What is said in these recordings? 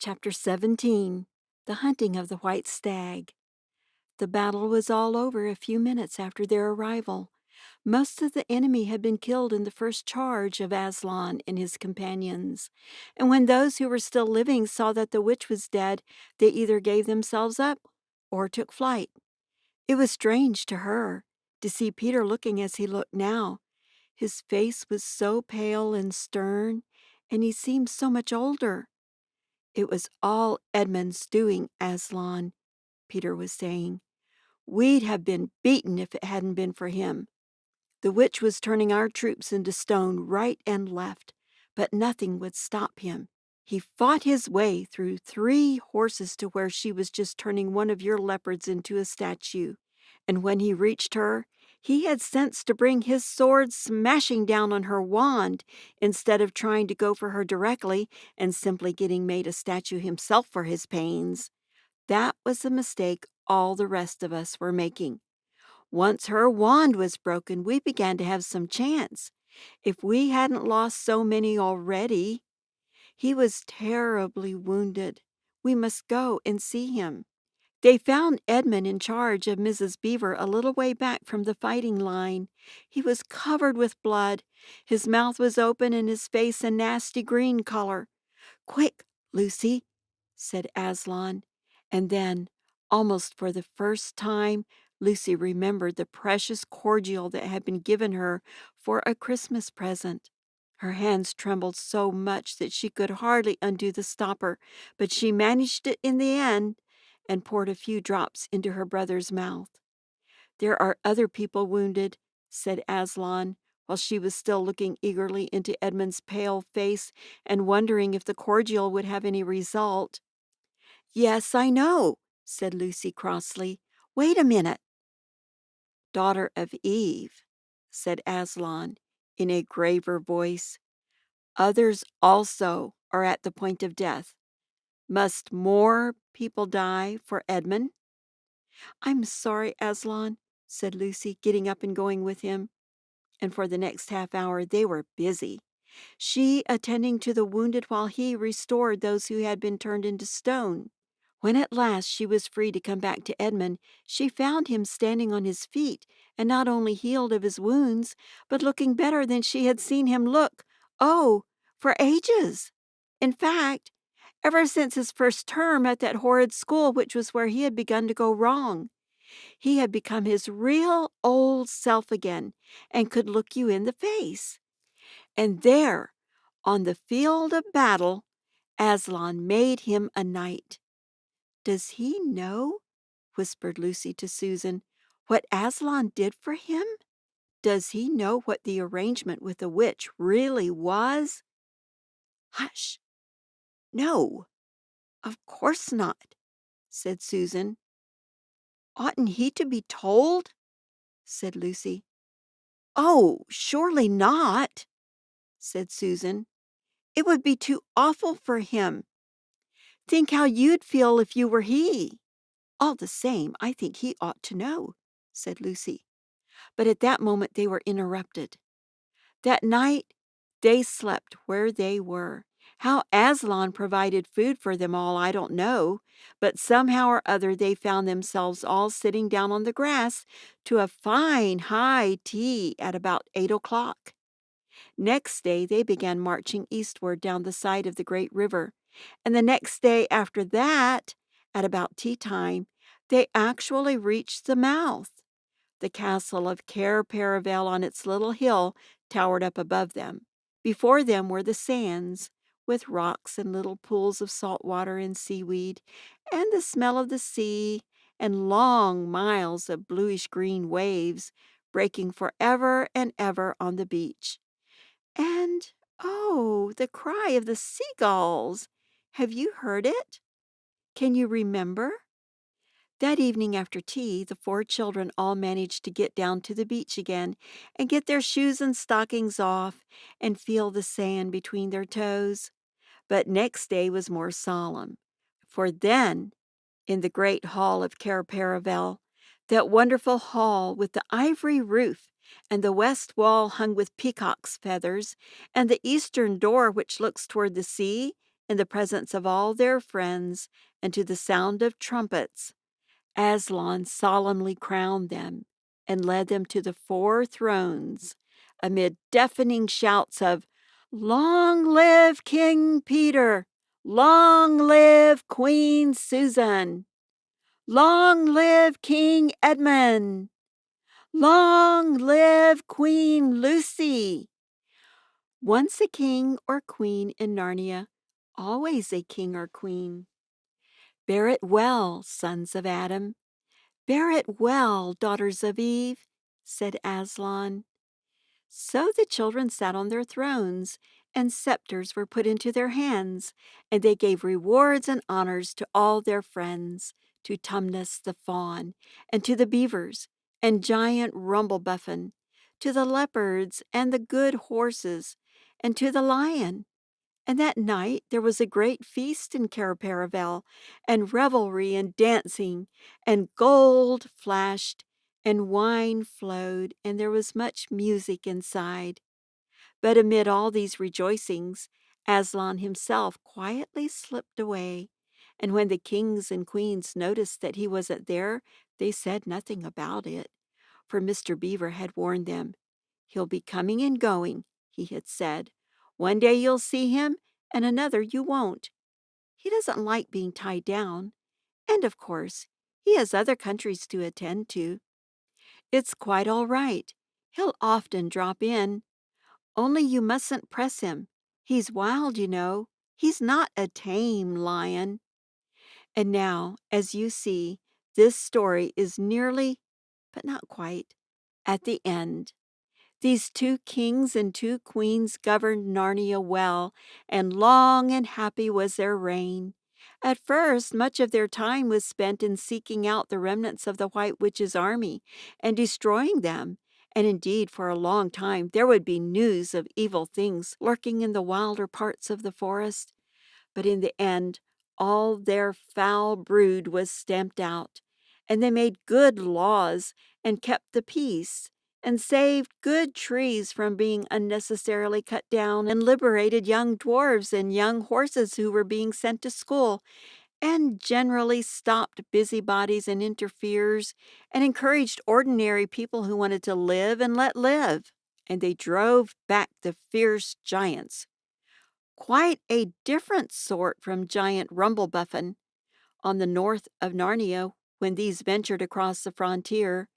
Chapter 17. The Hunting of the White Stag. The battle was all over a few minutes after their arrival. Most of the enemy had been killed in the first charge of Aslan and his companions, and when those who were still living saw that the witch was dead, they either gave themselves up or took flight. It was strange to her to see Peter looking as he looked now. His face was so pale and stern, and he seemed so much older. "It was all Edmund's doing, Aslan," Peter was saying. "We'd have been beaten if it hadn't been for him. The witch was turning our troops into stone right and left, but nothing would stop him. He fought his way through 3 horses to where she was just turning one of your leopards into a statue, and when he reached her, he had sense to bring his sword smashing down on her wand instead of trying to go for her directly and simply getting made a statue himself for his pains. That was the mistake all the rest of us were making. Once her wand was broken, we began to have some chance. If we hadn't lost so many already. He was terribly wounded. We must go and see him." They found Edmund in charge of Mrs. Beaver a little way back from the fighting line. He was covered with blood. His mouth was open and his face a nasty green color. "Quick, Lucy," said Aslan. And then, almost for the first time, Lucy remembered the precious cordial that had been given her for a Christmas present. Her hands trembled so much that she could hardly undo the stopper, but she managed it in the end and poured a few drops into her brother's mouth. "There are other people wounded," said Aslan, while she was still looking eagerly into Edmund's pale face and wondering if the cordial would have any result. "Yes, I know," said Lucy crossly. "Wait a minute." "Daughter of Eve," said Aslan in a graver voice, "others also are at the point of death. Must more people die for Edmund?" "I'm sorry, Aslan," said Lucy, getting up and going with him. And for the next half hour they were busy, she attending to the wounded while he restored those who had been turned into stone. When at last she was free to come back to Edmund, she found him standing on his feet and not only healed of his wounds, but looking better than she had seen him look, for ages. In fact, ever since his first term at that horrid school, which was where he had begun to go wrong. He had become his real old self again and could look you in the face. And there, on the field of battle, Aslan made him a knight. "Does he know," whispered Lucy to Susan, "what Aslan did for him? Does he know what the arrangement with the witch really was?" "Hush! No, of course not," said Susan. "Oughtn't he to be told?" said Lucy. "Oh, surely not," said Susan. "It would be too awful for him. Think how you'd feel if you were he." "All the same, I think he ought to know," said Lucy. But at that moment they were interrupted. That night they slept where they were. How Aslan provided food for them all, I don't know, but somehow or other they found themselves all sitting down on the grass to a fine high tea at about 8 o'clock. Next day they began marching eastward down the side of the great river, and the next day after that, at about tea time, they actually reached the mouth. The castle of Cair Paravel on its little hill towered up above them. Before them were the sands, with rocks and little pools of salt water and seaweed, and the smell of the sea, and long miles of bluish-green waves breaking forever and ever on the beach. And, oh, the cry of the seagulls! Have you heard it? Can you remember? That evening after tea, the 4 children all managed to get down to the beach again and get their shoes and stockings off and feel the sand between their toes. But next day was more solemn, for then, in the great hall of Cair Paravel, that wonderful hall with the ivory roof and the west wall hung with peacock's feathers, and the eastern door which looks toward the sea in the presence of all their friends and to the sound of trumpets, Aslan solemnly crowned them and led them to the 4 thrones amid deafening shouts of, "Long live King Peter! Long live Queen Susan! Long live King Edmund! Long live Queen Lucy!" Once a king or queen in Narnia, always a king or queen. Bear it well, sons of Adam. Bear it well, daughters of Eve, said Aslan. So the children sat on their thrones, and scepters were put into their hands, and they gave rewards and honors to all their friends, to Tumnus the fawn, and to the beavers, and giant Rumblebuffin, to the leopards and the good horses, and to the lion. And that night there was a great feast in Caraparavel, and revelry and dancing, and gold flashed, and wine flowed, and there was much music inside. But amid all these rejoicings, Aslan himself quietly slipped away, and when the kings and queens noticed that he wasn't there, they said nothing about it, for Mr. Beaver had warned them. "He'll be coming and going," he had said. "One day you'll see him, and another you won't. He doesn't like being tied down, and of course, he has other countries to attend to. It's quite all right. He'll often drop in. Only you mustn't press him. He's wild, you know. He's not a tame lion." And now, as you see, this story is nearly, but not quite, at the end. These 2 kings and 2 queens governed Narnia well, and long and happy was their reign. At first, much of their time was spent in seeking out the remnants of the White Witch's army and destroying them. And indeed, for a long time, there would be news of evil things lurking in the wilder parts of the forest. But in the end, all their foul brood was stamped out, and they made good laws and kept the peace, and saved good trees from being unnecessarily cut down, and liberated young dwarfs and young horses who were being sent to school, and generally stopped busybodies and interferers, and encouraged ordinary people who wanted to live and let live. And they drove back the fierce giants, quite a different sort from giant Rumblebuffin, on the north of Narnia when these ventured across the frontier,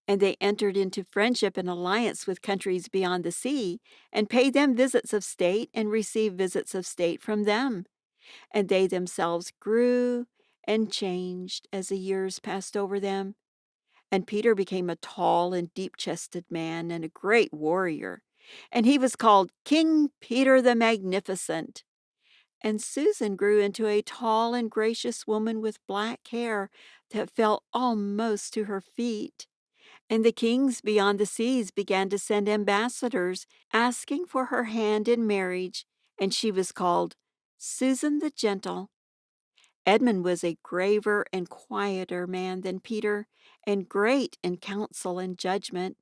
and they entered into friendship and alliance with countries beyond the sea, and paid them visits of state and received visits of state from them. And they themselves grew and changed as the years passed over them. And Peter became a tall and deep-chested man and a great warrior, and he was called King Peter the Magnificent. And Susan grew into a tall and gracious woman with black hair that fell almost to her feet. And the kings beyond the seas began to send ambassadors asking for her hand in marriage, and she was called Susan the Gentle. Edmund was a graver and quieter man than Peter, and great in counsel and judgment.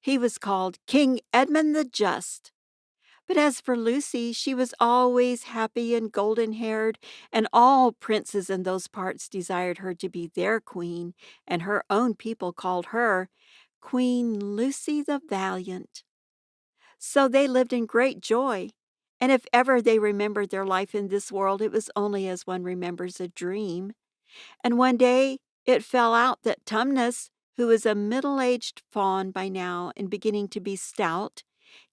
He was called King Edmund the Just. But as for Lucy, she was always happy and golden-haired, and all princes in those parts desired her to be their queen, and her own people called her Queen Lucy the Valiant. So they lived in great joy, and if ever they remembered their life in this world, it was only as one remembers a dream. And one day it fell out that Tumnus, who was a middle-aged fawn by now and beginning to be stout,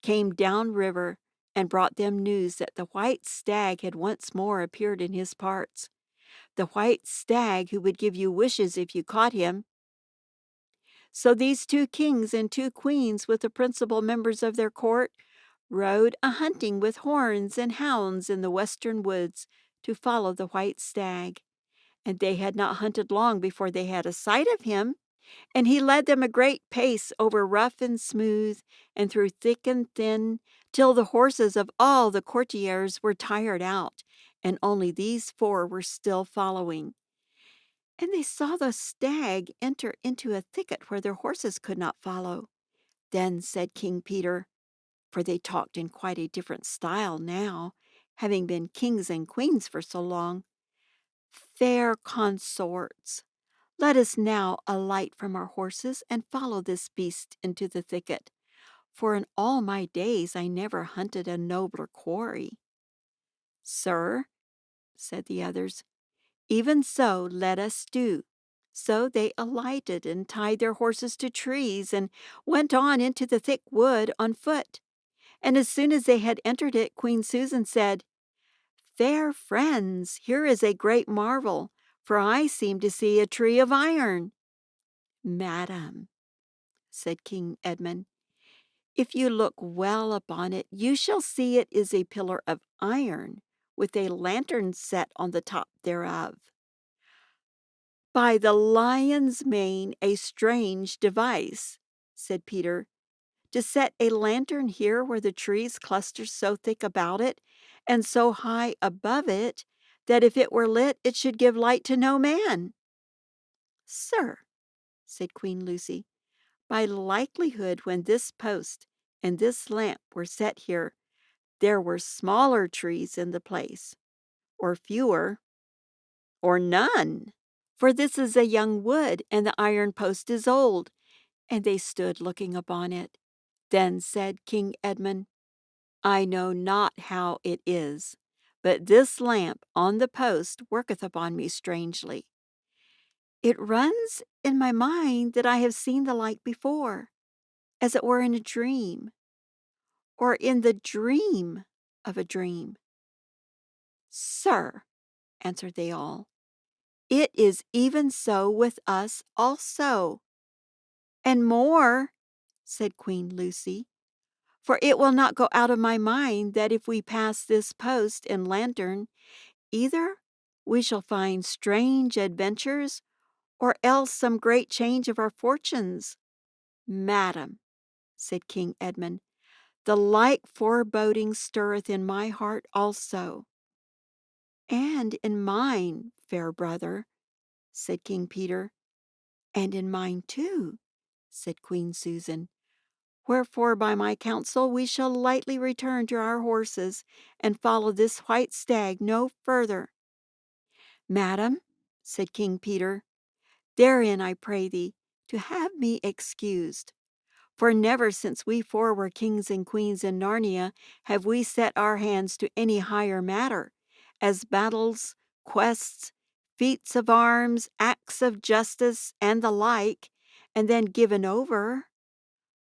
came down river and brought them news that the white stag had once more appeared in his parts. The white stag who would give you wishes if you caught him. So these 2 kings and 2 queens, with the principal members of their court, rode a-hunting with horns and hounds in the western woods to follow the white stag. And they had not hunted long before they had a sight of him, and he led them a great pace over rough and smooth, and through thick and thin, till the horses of all the courtiers were tired out, and only these 4 were still following. And they saw the stag enter into a thicket where their horses could not follow. Then said King Peter, for they talked in quite a different style now, having been kings and queens for so long. Fair consorts, let us now alight from our horses and follow this beast into the thicket, for in all my days I never hunted a nobler quarry." "Sir," said the others, "even so let us do." So they alighted and tied their horses to trees and went on into the thick wood on foot. And as soon as they had entered it, Queen Susan said, "Fair friends, here is a great marvel, for I seem to see a tree of iron." "Madam," said King Edmund, "if you look well upon it, you shall see it is a pillar of iron, with a lantern set on the top thereof." "By the lion's mane, a strange device," said Peter, "to set a lantern here where the trees cluster so thick about it, and so high above it, that if it were lit it should give light to no man." "Sir," said Queen Lucy, "by likelihood when this post and this lamp were set here, there were smaller trees in the place, or fewer, or none. For this is a young wood, and the iron post is old." And they stood looking upon it. Then said King Edmund, "I know not how it is, but this lamp on the post worketh upon me strangely. It runs in my mind that I have seen the like before, as it were in a dream, or in the dream of a dream." "Sir," answered they all, "it is even so with us also." "And more," said Queen Lucy, "for it will not go out of my mind that if we pass this post and lantern, either we shall find strange adventures, or else some great change of our fortunes." "Madam," said King Edmund, "the like foreboding stirreth in my heart also." "And in mine, fair brother," said King Peter. "And in mine too," said Queen Susan. "Wherefore by my counsel we shall lightly return to our horses and follow this white stag no further." "Madam," said King Peter, "therein I pray thee to have me excused. For never since we four were kings and queens in Narnia have we set our hands to any higher matter, as battles, quests, feats of arms, acts of justice, and the like, and then given over.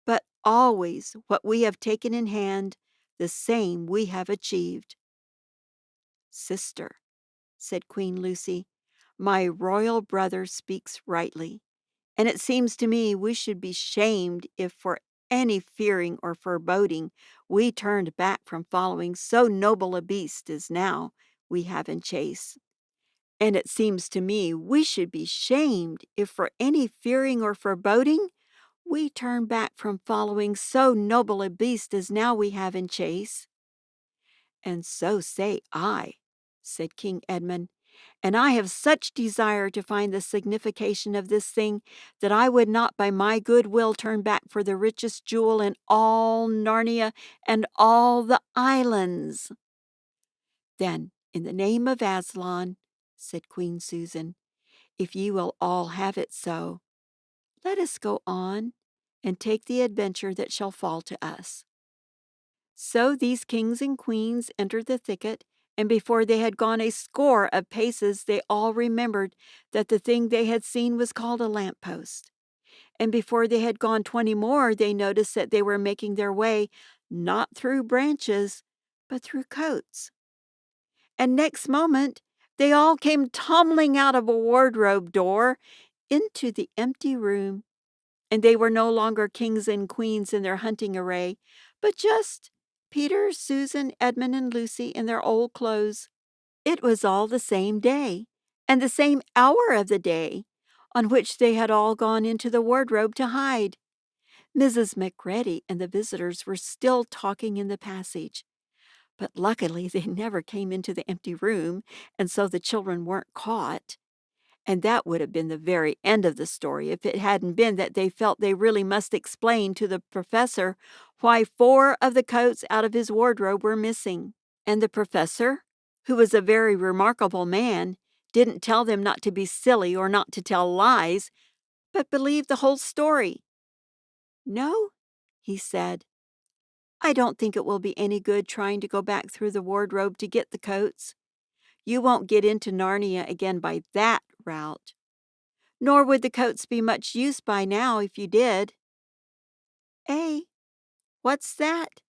But always what we have taken in hand, the same we have achieved." "Sister," said Queen Lucy, "my royal brother speaks rightly, and it seems to me we should be shamed if for any fearing or foreboding we turned back from following so noble a beast as now we have in chase. And it seems to me we should be shamed if for any fearing or foreboding we turn back from following so noble a beast as now we have in chase." "And so say I," said King Edmund, "and I have such desire to find the signification of this thing that I would not by my good will turn back for the richest jewel in all Narnia and all the islands." "Then, in the name of Aslan," said Queen Susan, "if ye will all have it so, let us go on and take the adventure that shall fall to us." So these kings and queens entered the thicket, and before they had gone a score of paces, they all remembered that the thing they had seen was called a lamp-post. And before they had gone 20 more, they noticed that they were making their way not through branches, but through coats. And next moment, they all came tumbling out of a wardrobe door into the empty room. And they were no longer kings and queens in their hunting array, but just Peter, Susan, Edmund, and Lucy in their old clothes. It was all the same day, and the same hour of the day, on which they had all gone into the wardrobe to hide. Mrs. McReady and the visitors were still talking in the passage, but luckily they never came into the empty room, and so the children weren't caught. And that would have been the very end of the story if it hadn't been that they felt they really must explain to the professor why 4 of the coats out of his wardrobe were missing. And the professor, who was a very remarkable man, didn't tell them not to be silly or not to tell lies, but believe the whole story. "No," he said, "I don't think it will be any good trying to go back through the wardrobe to get the coats. You won't get into Narnia again by that route. Nor would the coats be much use by now if you did." "Eh? What's that?"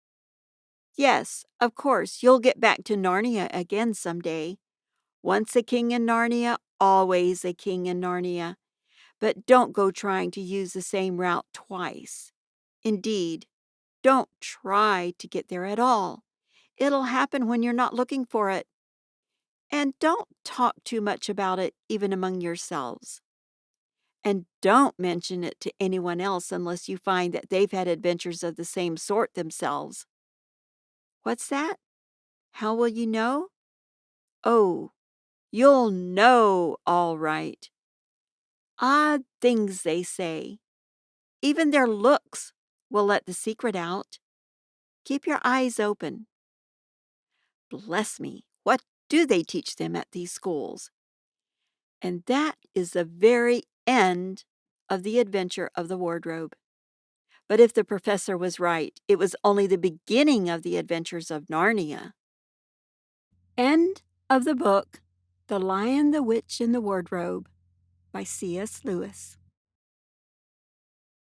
"Yes, of course, you'll get back to Narnia again some day. Once a king in Narnia, always a king in Narnia. But don't go trying to use the same route twice. Indeed, don't try to get there at all. It'll happen when you're not looking for it. And don't talk too much about it, even among yourselves. And don't mention it to anyone else unless you find that they've had adventures of the same sort themselves." "What's that? How will you know?" "Oh, you'll know all right. Odd things they say. Even their looks will let the secret out. Keep your eyes open. Bless me, what do they teach them at these schools?" And that is the very end of the adventure of the wardrobe. But if the professor was right, it was only the beginning of the adventures of Narnia. End of the book, The Lion, the Witch, and the Wardrobe by C.S. Lewis.